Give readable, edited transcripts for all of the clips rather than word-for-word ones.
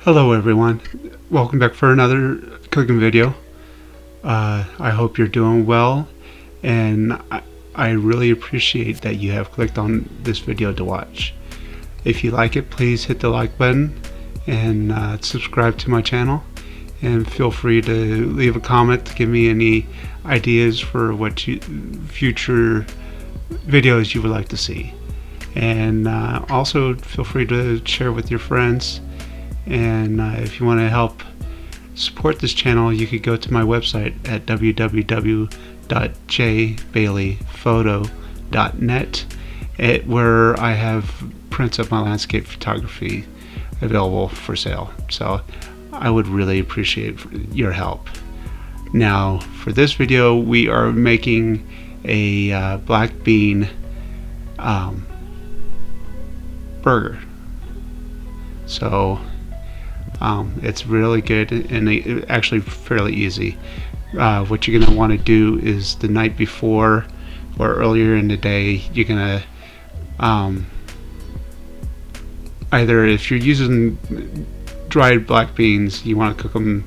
Hello everyone, welcome back for another cooking video. I hope you're doing well, and I really appreciate that you have clicked on this video to watch. If you like it, please hit the like button and subscribe to my channel, and feel free to leave a comment to give me any ideas for what future videos you would like to see. And also feel free to share with your friends. And if you want to help support this channel, you could go to my website at www.jbaileyphoto.net, where I have prints of my landscape photography available for sale. So I would really appreciate your help. Now for this video, we are making a black bean burger. So it's really good and actually fairly easy. What you're going to want to do is the night before or earlier in the day, you're going to either, if you're using dried black beans, you want to cook them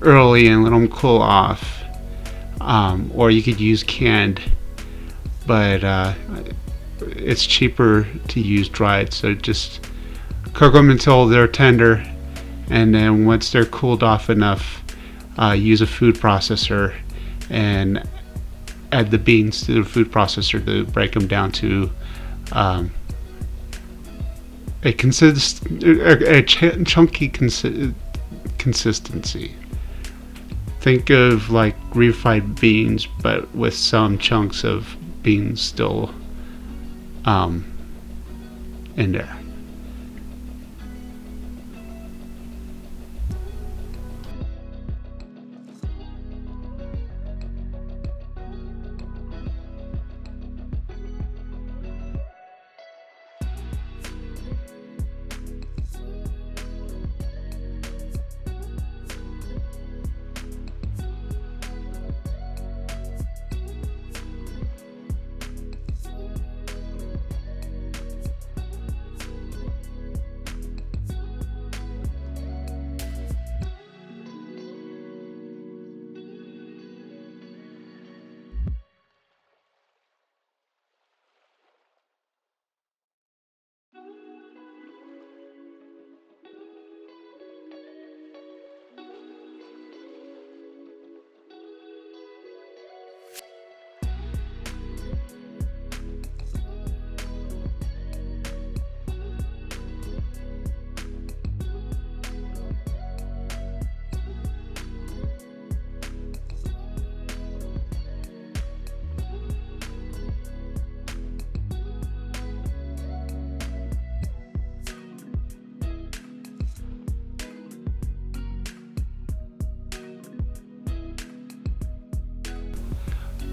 early and let them cool off, or you could use canned, but it's cheaper to use dried. So just cook them until they're tender, and then once they're cooled off enough, use a food processor and add the beans to the food processor to break them down to a chunky consistency. Think of like refried beans, but with some chunks of beans still in there.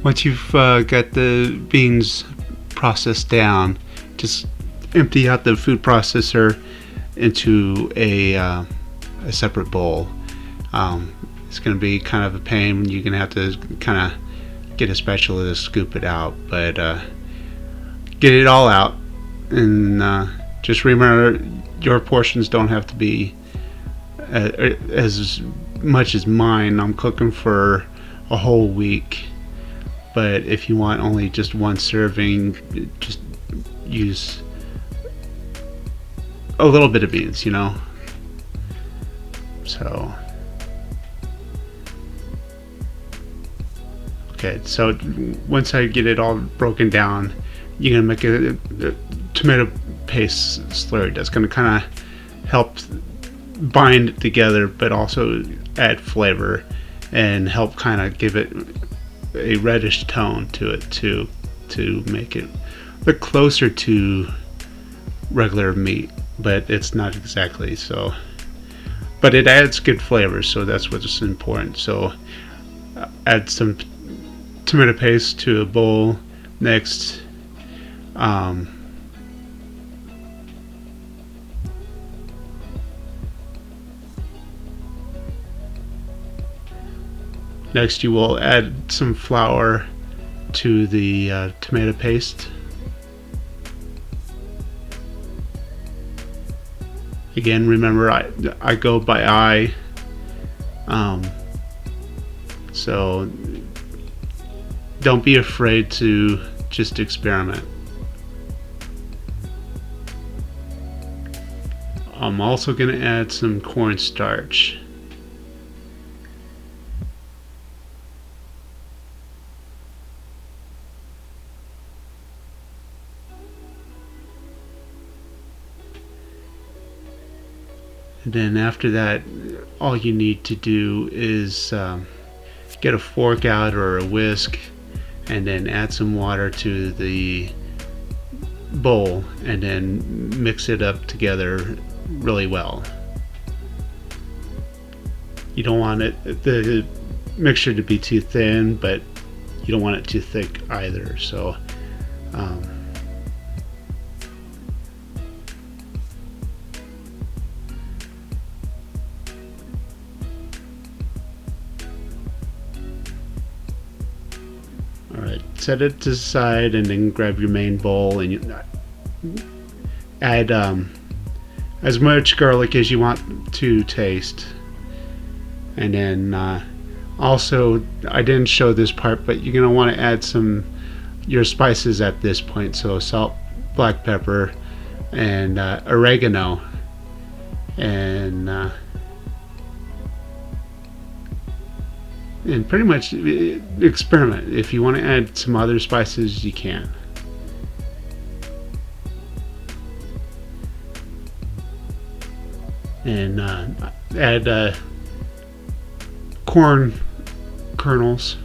Once you've got the beans processed down, just empty out the food processor into a separate bowl. It's going to be kind of a pain. You're going to have to kind of get a spatula to scoop it out, but get it all out. And just remember, your portions don't have to be as much as mine. I'm cooking for a whole week. But if you want only just one serving, just use a little bit of beans, you know. So, okay, so once I get it all broken down, you're gonna make a tomato paste slurry that's gonna kind of help bind it together, but also add flavor and help kind of give it a reddish tone to it to make it look closer to regular meat, but it's not exactly so. But it adds good flavor, so that's what's important. So add some tomato paste to a bowl. Next, next you will add some flour to the tomato paste. Again, remember I go by eye, so don't be afraid to just experiment. I'm also going to add some cornstarch. And then after that, all you need to do is get a fork out or a whisk, and then add some water to the bowl, and then mix it up together really well. You don't want the mixture to be too thin, but you don't want it too thick either. So alright, set it to the side, and then grab your main bowl and you add as much garlic as you want to taste. And then also, I didn't show this part, but you're going to want to add some your spices at this point. So salt, black pepper, and oregano, and pretty much experiment. If you want to add some other spices, you can. And add corn kernels.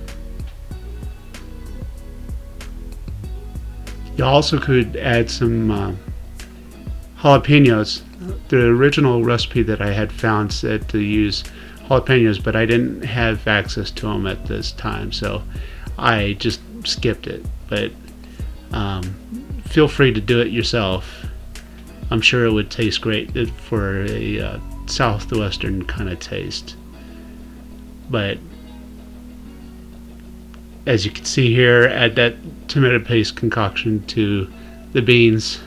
You also could add some jalapenos. The original recipe that I had found said to use jalapenos, but I didn't have access to them at this time, so I just skipped it. But feel free to do it yourself. I'm sure it would taste great for a southwestern kind of taste. But as you can see here, add that tomato paste concoction to the beans.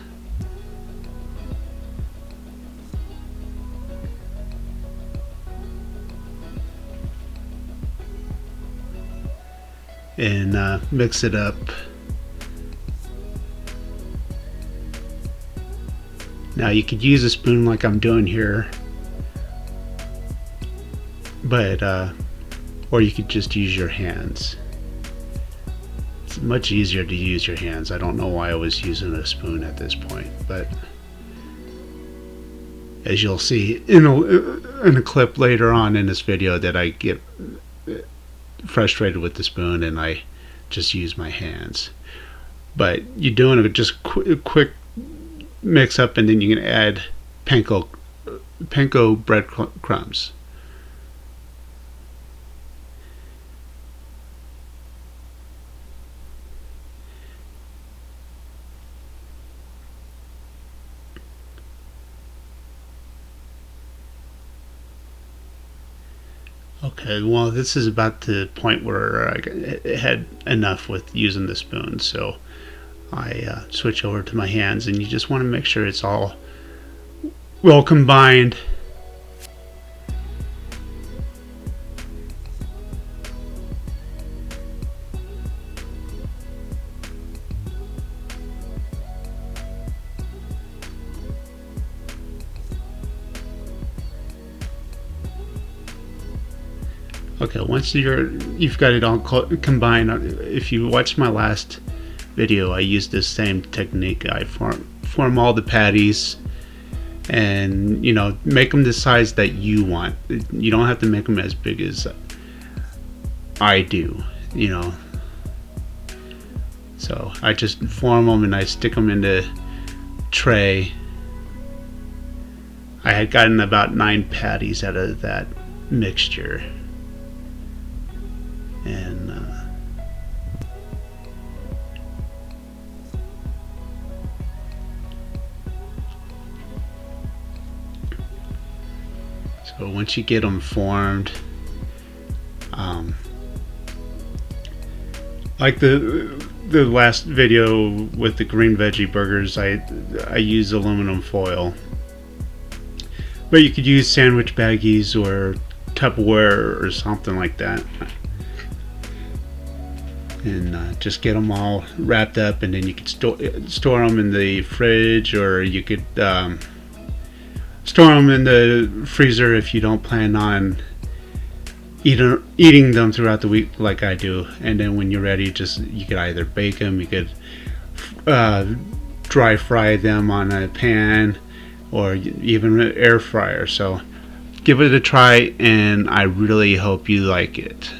And mix it up. Now you could use a spoon like I'm doing here, but or you could just use your hands. It's much easier to use your hands. I don't know why I was using a spoon at this point, but as you'll see in a clip later on in this video, that I get frustrated with the spoon and I just use my hands. But you're doing just quick mix up, and then you can add panko bread crumbs. Okay, well, this is about the point where I had enough with using the spoon, so I switch over to my hands, and you just want to make sure it's all well combined. Okay, once you've got it all combined, if you watch my last video, I used this same technique. I form all the patties, and make them the size that you want. You don't have to make them as big as I do, So I just form them and I stick them in the tray. I had gotten about 9 patties out of that mixture. And so once you get them formed, like the last video with the green veggie burgers, I use aluminum foil, But you could use sandwich baggies or Tupperware or something like that, and just get them all wrapped up, and then you could store them in the fridge, or you could store them in the freezer if you don't plan on eating them throughout the week like I do. And then when you're ready, you could either bake them, you could dry fry them on a pan, or even an air fryer. So give it a try, and I really hope you like it.